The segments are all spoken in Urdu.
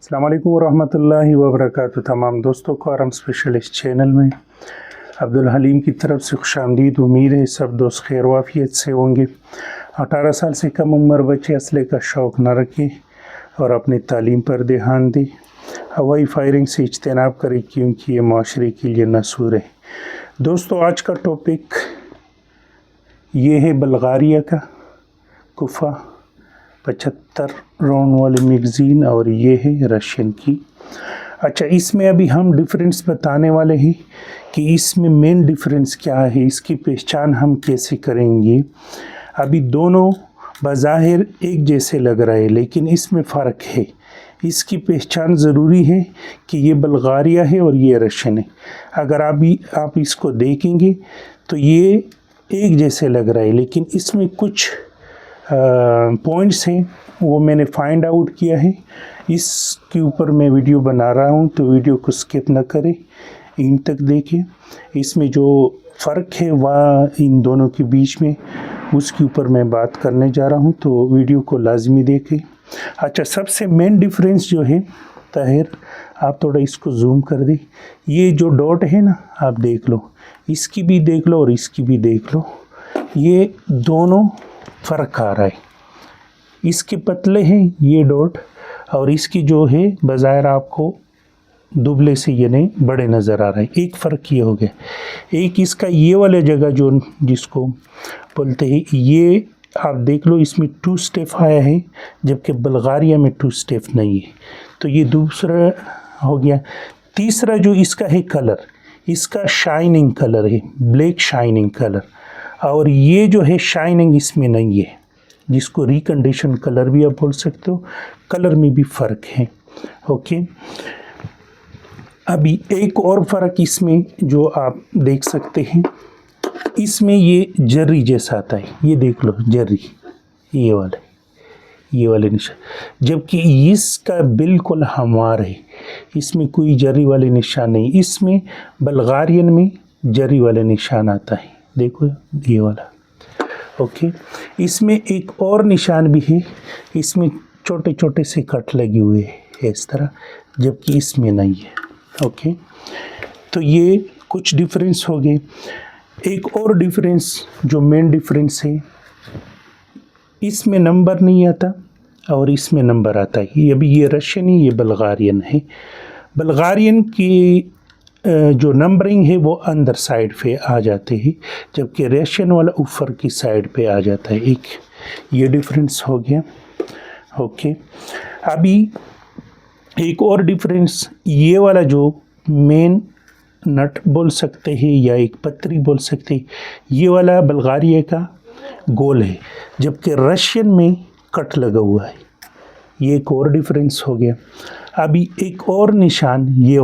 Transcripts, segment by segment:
السلام علیکم ورحمۃ اللہ وبرکاتہ۔ تمام دوستوں کو آرام اسپیشلسٹ چینل میں عبدالحلیم کی طرف سے خوش آمدید۔ امید ہے سب دوست خیر وافیت سے ہوں گے۔ 18 سال سے کم عمر بچے اسلحے کا شوق نہ رکھیں اور اپنی تعلیم پر دھیان دیں۔ ہوائی فائرنگ سے اجتناب کریں کیونکہ یہ معاشرے کے لیے نصور ہے۔ دوستو، آج کا ٹاپک یہ ہے بلغاریہ کا کوفہ 75 راؤنڈ والی میگزین، اور یہ ہے رشین کی۔ اچھا، اس میں ابھی ہم ڈیفرنس بتانے والے ہیں کہ اس میں مین ڈیفرنس کیا ہے، اس کی پہچان ہم کیسے کریں گے۔ ابھی دونوں بظاہر ایک جیسے لگ رہے ہیں لیکن اس میں فرق ہے۔ اس کی پہچان ضروری ہے کہ یہ بلغاریہ ہے اور یہ رشین ہے۔ اگر آپ اس کو دیکھیں گے تو یہ ایک جیسے لگ رہا ہے، لیکن اس میں کچھ پوائنٹس ہیں وہ میں نے فائنڈ آؤٹ کیا ہے۔ اس کے اوپر میں ویڈیو بنا رہا ہوں، تو ویڈیو کو سکپ نہ کریں، ان تک دیکھیں۔ اس میں جو فرق ہے وہ ان دونوں کے بیچ میں، اس کے اوپر میں بات کرنے جا رہا ہوں، تو ویڈیو کو لازمی دیکھیں۔ اچھا، سب سے مین ڈیفرنس جو ہے، طاہر آپ تھوڑا اس کو زوم کر دیں۔ یہ جو ڈاٹ ہے نا، آپ دیکھ لو، اس کی بھی دیکھ لو اور اس کی بھی دیکھ لو، یہ دونوں فرق آ رہا ہے۔ اس کے پتلے ہیں یہ ڈاٹ، اور اس کی جو ہے بظاہر آپ کو دبلے سے یعنی بڑے نظر آ رہا ہے۔ ایک فرق یہ ہو گیا، ایک اس کا یہ والا جگہ جو جس کو بولتے ہیں، یہ آپ دیکھ لو، اس میں 2 سٹیپ آیا ہے جبکہ بلغاریہ میں 2 سٹیپ نہیں ہے، تو یہ دوسرا ہو گیا۔ تیسرا جو اس کا ہے کلر، اس کا شائننگ کلر ہے، بلیک شائننگ کلر، اور یہ جو ہے شائننگ اس میں نہیں ہے، جس کو ریکنڈیشن کلر بھی آپ بول سکتے ہو۔ کلر میں بھی فرق ہے، اوکے۔ ابھی ایک اور فرق اس میں جو آپ دیکھ سکتے ہیں، اس میں یہ جری جیسا آتا ہے، یہ دیکھ لو جری، یہ والے نشان، جبکہ اس کا بالکل ہموار ہے، اس میں کوئی جری والے نشان نہیں۔ اس میں بلغارین میں جری والے نشان آتا ہے، دیکھو یہ والا، اوکے۔ اس میں ایک اور نشان بھی ہے، اس میں چھوٹے چھوٹے سے کٹ لگے ہوئے ہیں اس طرح، جبکہ اس میں نہیں ہے، اوکے۔ تو یہ کچھ ڈیفرنس ہو گئے۔ ایک اور ڈیفرنس جو مین ڈیفرنس ہے، اس میں نمبر نہیں آتا اور اس میں نمبر آتا ہے۔ یہ ابھی یہ رشین ہے، یہ بلغارین ہے۔ بلغارین کی جو نمبرنگ ہے وہ اندر سائڈ پہ آ جاتے ہیں، جبکہ رشین والا اوپر کی سائڈ پہ آ جاتا ہے۔ ایک یہ ڈیفرنس ہو گیا، اوکے۔ ابھی ایک اور ڈیفرنس، یہ والا جو مین نٹ بول سکتے ہیں یا ایک پتری بول سکتے ہیں، یہ والا بلغاریہ کا گول ہے، جبکہ رشین میں کٹ لگا ہوا ہے۔ یہ ایک اور ڈیفرنس ہو گیا۔ ابھی ایک اور نشان، یہ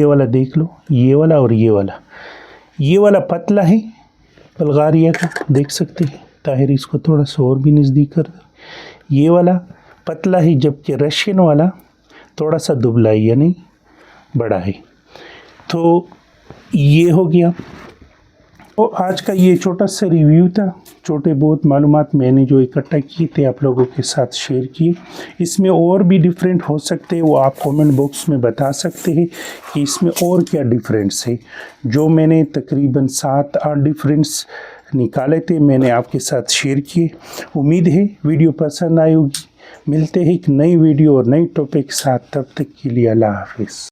والا دیکھ لو، یہ والا اور یہ والا پتلا ہے بلغاریہ کا، دیکھ سکتے ہیں۔ طاہر اس کو تھوڑا سا اور بھی نزدیک کر دیں۔ یہ والا پتلا ہے، جبکہ رشین والا تھوڑا سا دبلا ہے، یعنی بڑا ہے۔ تو یہ ہو گیا۔ تو آج کا یہ چھوٹا سا ریویو تھا، چھوٹے بہت معلومات میں نے جو اکٹھا کیے تھے آپ لوگوں کے ساتھ شیئر کیے۔ اس میں اور بھی ڈیفرنٹ ہو سکتے ہیں، وہ آپ کومنٹ باکس میں بتا سکتے ہیں کہ اس میں اور کیا ڈیفرنس ہے۔ جو میں نے تقریباً 7-8 ڈیفرنس نکالے تھے، میں نے آپ کے ساتھ شیئر کیے۔ امید ہے ویڈیو پسند آئی ہوگی۔ ملتے ہیں ایک نئی ویڈیو اور نئی ٹاپک کے ساتھ، تب تک کے لیے اللہ حافظ۔